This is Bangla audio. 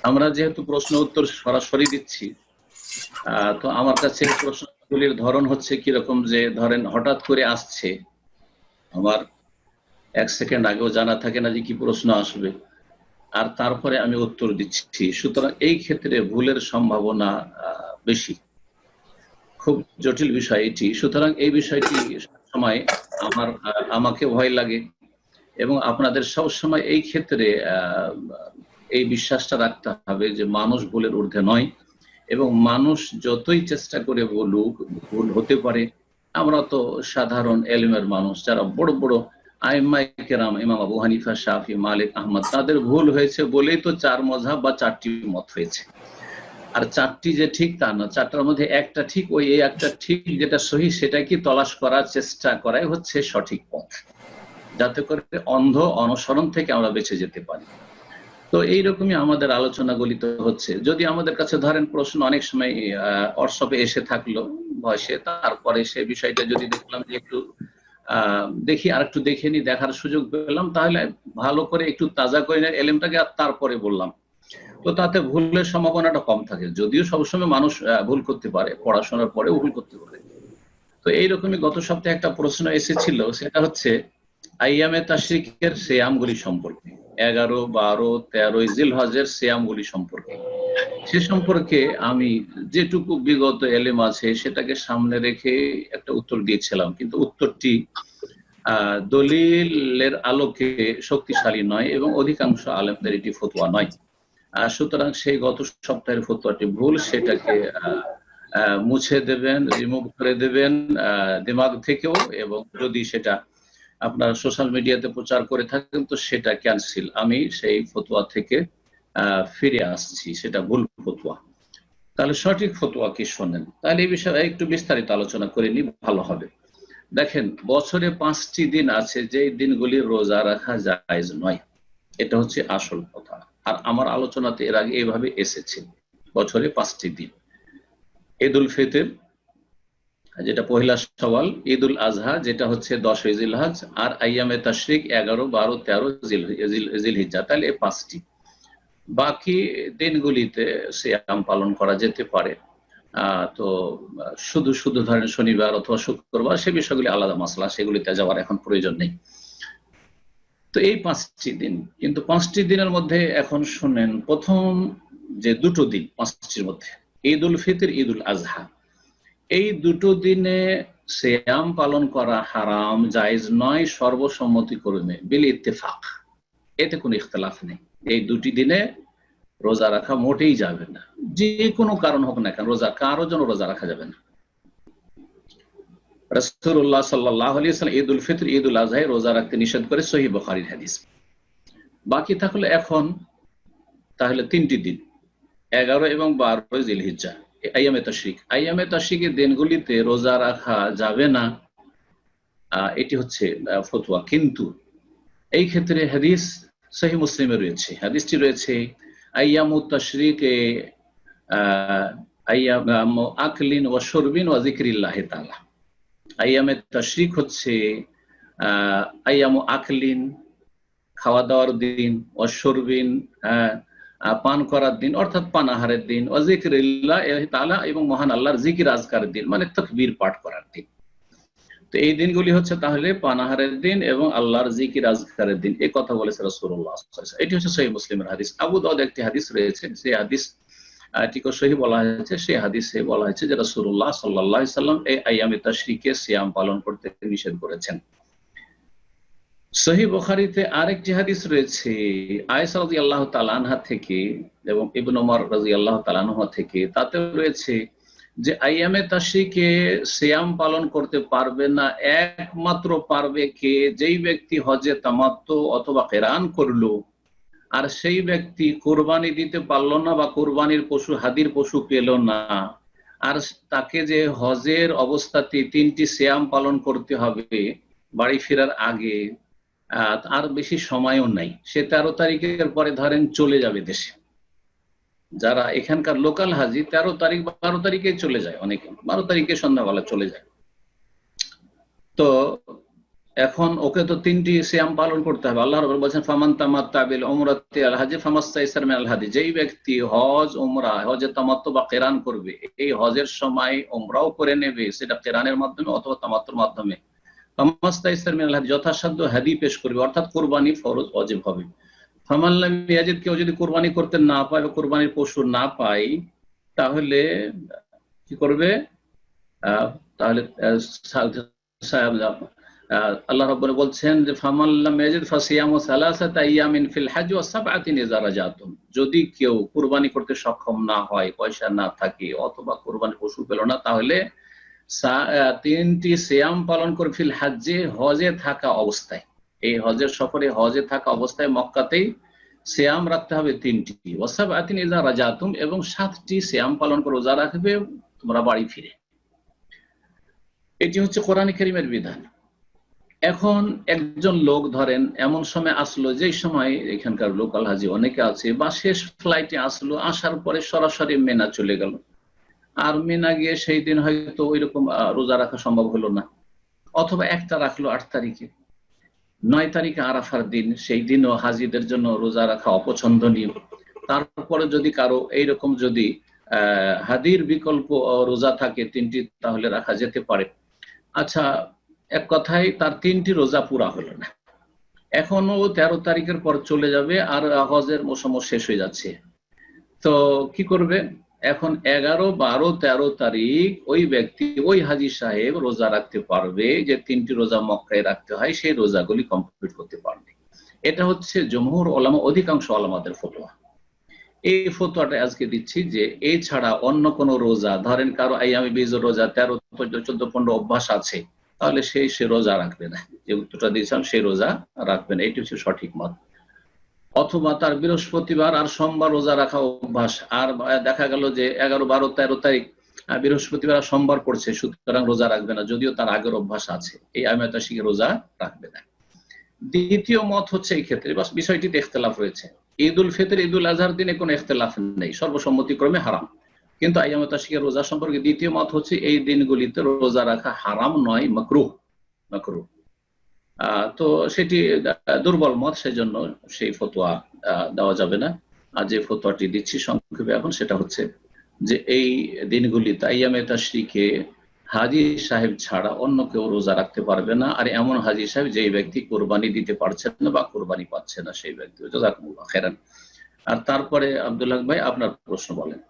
আমরা যেহেতু প্রশ্ন উত্তর সরাসরি দিচ্ছি, তো আমার কাছে প্রশ্নগুলির ধরন হচ্ছে কিরকম, যে ধরেন হঠাৎ করে আসছে, আমার 1 সেকেন্ড আগেও জানা থাকে না যে কি প্রশ্ন আসবে, আর তারপরে আমি উত্তর দিচ্ছি। সুতরাং এই ক্ষেত্রে ভুলের সম্ভাবনা বেশি। খুব জটিল বিষয় এটি। সুতরাং এই বিষয়টি সময় আমাকে ভয় লাগে, এবং আপনাদের সবসময় এই ক্ষেত্রে এই বিশ্বাসটা রাখতে হবে যে মানুষ ভুলের ঊর্ধ্বে নয়, এবং মানুষ যতই চেষ্টা করে বলুক ভুল হতে পারে। আমরা তো সাধারণ এলিমের মানুষ, যারা বড় বড় আইম্মায়ে কেরাম, ইমাম আবু হানিফা, শাফি, মালিক, আহমদ, তাদের ভুল হয়েছে বলেই তো 4 মাযহাব বা 4টি মত হয়েছে। আর 4টি যে ঠিক তা না, 4টার মধ্যে একটা ঠিক, ওই একটা ঠিক যেটা সহি সেটাকে তলাশ করার চেষ্টা করাই হচ্ছে সঠিক পথ, যাতে করে অন্ধ অনুসরণ থেকে আমরা বেঁচে যেতে পারি। তো এইরকমই আমাদের আলোচনাগুলি তো হচ্ছে। যদি আমাদের কাছে ধরেন প্রশ্ন অনেক সময় হোয়াটসঅ্যাপে এসে থাকলো ভয়েসে, তারপরে সে বিষয়টা যদি দেখলাম যে একটু দেখি, আর একটু দেখে নি, দেখার সুযোগ পেলাম, তাহলে ভালো করে একটু তাজা করে এলেমটাকে আর তারপরে বললাম, তো তাতে ভুলের সম্ভাবনাটা কম থাকে। যদিও সবসময় মানুষ ভুল করতে পারে, পড়াশোনার পরেও ভুল করতে পারে। তো এইরকমই গত সপ্তাহে একটা প্রশ্ন এসেছিল, সেটা হচ্ছে আইয়ামে তাশরিকের সিয়ামগুলি সম্পর্কে, 11, 12, 13 জিলহজের সিয়ামগুলি সম্পর্কে। সে সম্পর্কে আমি যেটুকু বিগত এলেম আছে সেটাকে সামনে রেখে একটা উত্তর দিয়েছিলাম, কিন্তু উত্তরটি দলিলের আলোকে শক্তিশালী নয়, এবং অধিকাংশ আলেমদের এটি ফতোয়া নয়। সুতরাং সেই গত সপ্তাহের ফতোয়াটি ভুল, সেটাকে মুছে দেবেন, রিমুভ করে দেবেন দিমাগ থেকেও, এবং যদি সেটা আপনারা সোশ্যাল মিডিয়াতে প্রচার করে থাকেন তো সেটা ক্যান্সেল। আমি সেই ফতোয়া থেকে ফিরে আসছি, সেটা ভুল ফতোয়া। তাহলে সঠিক ফতোয়া কি শোনেন, তাহলে এই বিষয়ে একটু বিস্তারিত আলোচনা করে নি, ভালো হবে। দেখেন, বছরে 5টি দিন আছে যে দিনগুলি রোজা রাখা জায়েজ নয়, এটা হচ্ছে আসল কথা। আর আমার আলোচনাতে এর আগে এইভাবে এসেছে, বছরে 5টি দিন: ঈদ উল ফিতর, যেটা পহেলা শাওয়াল; ঈদ উল আজহা, যেটা হচ্ছে 10 জিলহজ; আর আইয়ামে তাশরিক 11, 12, 13 জিলহিজ্জা। তাহলে এই 5টি। বাকি দিনগুলিতে সিয়াম পালন করা যেতে পারে। তো শুধু শুধু ধরেন শনিবার অথবা শুক্রবার, সে বিষয়গুলি আলাদা মাসলা, সেগুলিতে যাওয়ার এখন প্রয়োজন নেই। তো এই 5টি দিন, কিন্তু 5টি দিনের মধ্যে এখন শুনেন, প্রথম যে দুটো দিন 5টির মধ্যে, ঈদ উল ফিতর, ঈদ উল আজহা, এই দুটো দিনে সিয়াম পালন করা হারাম, জায়েজ নয় সর্বসম্মতিক্রমে, বিল ইত্তেফাক। এতে কোনো ইখতিলাফ নেই। এই দুটি দিনে রোজা রাখা মোটেই যাবে না, যে কোনো কারণ হোক না কেন, কারো জন্য রোজা রাখা যাবে না। রাসূলুল্লাহ সাল্লাল্লাহু আলাইহি ওয়াসাল্লাম ঈদ উল ফিতর, ঈদ উল আজহায় রোজা রাখতে নিষেধ করে, সহিহ বুখারীর হাদিস। বাকি থাকলে এখন তাহলে 3টি দিন, 11 এবং 12 জিলহিজ্জা, আইয়ামে তাশরিক। আইয়ামে তাশরিকের দিনগুলিতে রোজা রাখা যাবে না, এটি হচ্ছে ফতোয়া। কিন্তু এই ক্ষেত্রে হাদিস সহিহ মুসলিমে রয়েছে, হাদিসটি রয়েছে আইয়ামুত তাশরিকে আইয়াম আকলিন ওয়া শুরবিন ওয়া যিকরিল্লাহি তাআলা। আইয়ামে তাশরিক হচ্ছে আইয়ামু আকলিন, খাওয়া দাওয়ার দিন; ওয়া শুরবিন, পান করার দিন, অর্থাৎ পানাহারের দিন; ওয়া যিকরিল্লাহি তাআলা, এবং মহান আল্লাহর জিকির আজকারের দিন, মানে তাকবীর পাঠ করার দিন। তো এই দিনগুলি হচ্ছে তাহলে পানাহারের দিন এবং আল্লাহর জিকির আজকারের দিন, এই কথা বলেছে রাসূলুল্লাহ সাল্লাল্লাহু আলাইহি ওয়াসাল্লাম। এটি হচ্ছে সহিহ মুসলিমের হাদিস। আবু দাউদ একটি হাদিস রয়েছে, সেই হাদিস টিকে সহিহ বলা হয়েছে। সেই হাদিসে বলা হয়েছে যে রাসূলুল্লাহ সাল্লাল্লাহু আলাইহি ওয়াসাল্লাম এই আইয়ামে তাশরিকে সিয়াম পালন করতে নিষেধ করেছেন। সহিহ বুখারীতে আরেকটি হাদিস রয়েছে আয়েশা রাদিয়াল্লাহু তাআলা আনহা থেকে এবং ইবনে ওমর রাদিয়াল্লাহু তাআলা আনহু থেকে। তাতে রয়েছে যে আইয়ামে তাশরিকে সিয়াম পালন করতে পারবে না একমাত্র পারবে কে, যেই ব্যক্তি হজে তামাত্তু অথবা কিরান করলো, আর সেই ব্যক্তি কুরবানি দিতে পারলো না বা কুরবানির পশু, হাদির পশু পেল না, আর তাকে যে হজের অবস্থাতে 3টি সিয়াম পালন করতে হবে বাড়ি ফেরার আগে, আর বেশি সময়ও নাই, সে 13 তারিখের পরে ধরেন চলে যাবে দেশে। যারা এখানকার লোকাল হাজি 13 তারিখ 12 তারিখে চলে যায়, অনেকে 12 তারিখে সন্ধ্যাবেলা চলে যায়। তো এখন ওকে তো 3টি সিয়াম পালন করতে হবে। আল্লাহ রাব্বুল বলেছেন ফামান তামাত্তা বিল উমরাতি আল হাজি ফামাস্তাইসার মিনাল হাদি, যেই ব্যক্তি হজ উমরা, হজে তামাত্তু বা কিরান করবে, এই হজের সময় উমরাও করে নেবে, সেটা কিরানের মাধ্যমে অথবা তামাত্তুর মাধ্যমে, ফামাস্তাইসার মিনাল হাদি, যথাসাধ্য হাদি পেশ করবে, অর্থাৎ কুরবানি ফরজ ওয়াজিব হবে। ফামান লাম ইয়াজিদ, কেউ যদি কুরবানি করতে না পায় বা কুরবানির পশু না পায়, তাহলে কি করবে? তাহলে আল্লাহ রাব্বুল বলছেন যে ফামান লাম ইয়াজিদ ফাসিয়ামু সালাসাতা আইয়ামিন ফিল হজ ওয়া সাবআতিন ইযা রাজাতুম, যদি কেউ কুরবানি করতে সক্ষম না হয়, পয়সা না থাকে অথবা কুরবানি পশু পেল না, তাহলে 3টি সিয়াম পালন করে ফিল হজ্জে, হজে থাকা অবস্থায়, এই হজের সফরে হজে থাকা অবস্থায় মক্কাতেই সিয়াম রাখতে হবে 3টি, ওয়া সাবআতিন ইযা রাজাতুম, এবং 7টি সিয়াম পালন করে রোজা রাখবে তোমরা বাড়ি ফিরে। এটি হচ্ছে কোরআন কারীমের বিধান। এখন একজন লোক ধরেন এমন সময় আসলো, যেই সময় এখানকার লোকাল হাজি অনেকে আছে, বা শেষ ফ্লাইটে আসলো, আসার পরে সরাসরি মেনা চলে গেল, আর মেনা গিয়ে সেই দিন হয়তো ওই রকম রোজা রাখা সম্ভব হলো না, অথবা একটা রাখলো 8 তারিখে, 9 তারিখে আরাফার দিন, সেই দিনও হাজিদের জন্য রোজা রাখা অপছন্দনীয়। তারপরে যদি কারো এইরকম যদি হাদির বিকল্প রোজা থাকে 3টি, তাহলে রাখা যেতে পারে। আচ্ছা, এক কথায় তার 3টি রোজা পুরা হলো না, এখনো 13 তারিখের পর চলে যাবে, আর হজের মৌসুম শেষ হয়ে যাচ্ছে, তো কি করবে? এখন 11, 12, 13 তারিখ ওই ব্যক্তি, ওই হাজি সাহেব রোজা রাখতে পারবে, যে 3টি রোজা মক্কায় রাখতে হয়, সেই রোজাগুলি কমপ্লিট করতে পারবে। এটা হচ্ছে জমহুর উলামা, অধিকাংশ উলামাদের ফতোয়া। এই ফতোয়াটা আজকে দিচ্ছি যে এছাড়া অন্য কোন রোজা, ধরেন কারো আইয়ামে বীজের রোজা 13, 14, 15 অভ্যাস আছে, তাহলে সে রোজা রাখবে না, যে উত্তরটা দিয়েছিলাম সেই রোজা রাখবে না, এটি হচ্ছে সঠিক মত। অথবা তার বৃহস্পতিবার আর সোমবার রোজা রাখা অভ্যাস, আর দেখা গেল যে 11, 12, 13 তারিখ বৃহস্পতিবার আর সোমবার পড়ছে, সুতরাং রোজা রাখবে না, যদিও তার আগের অভ্যাস আছে, এই আয়ামে শিখে রোজা রাখবে না। দ্বিতীয় মত হচ্ছে এই ক্ষেত্রে বাস বিষয়টিতে ইখতিলাফ রয়েছে, ঈদ উল ফিতর, ঈদ উল আজহার দিনে কোনো ইখতিলাফ নেই, সর্বসম্মতিক্রমে হারাম, কিন্তু আইয়ামে তাশরিকের রোজা সম্পর্কে দ্বিতীয় মত হচ্ছে এই দিনগুলিতে রোজা রাখা হারাম নয়, মাকরুহ। মাকরুহ তো সেটি দুর্বল মত, সেজন্য সেই ফতোয়া দেওয়া যাবে না। আর যে ফতোয়াটি দিচ্ছি সংক্ষেপে এখন, সেটা হচ্ছে যে এই দিনগুলিতে আইয়ামে তাশরিকে হাজি সাহেব ছাড়া অন্য কেউ রোজা রাখতে পারবে না, আর এমন হাজি সাহেব যেই ব্যক্তি কোরবানি দিতে পারছেন না বা কোরবানি পাচ্ছে না, সেই ব্যক্তি। জাযাকুমুল্লাহ খাইরান। আর তারপরে আব্দুল হক ভাই আপনার প্রশ্ন বলেন।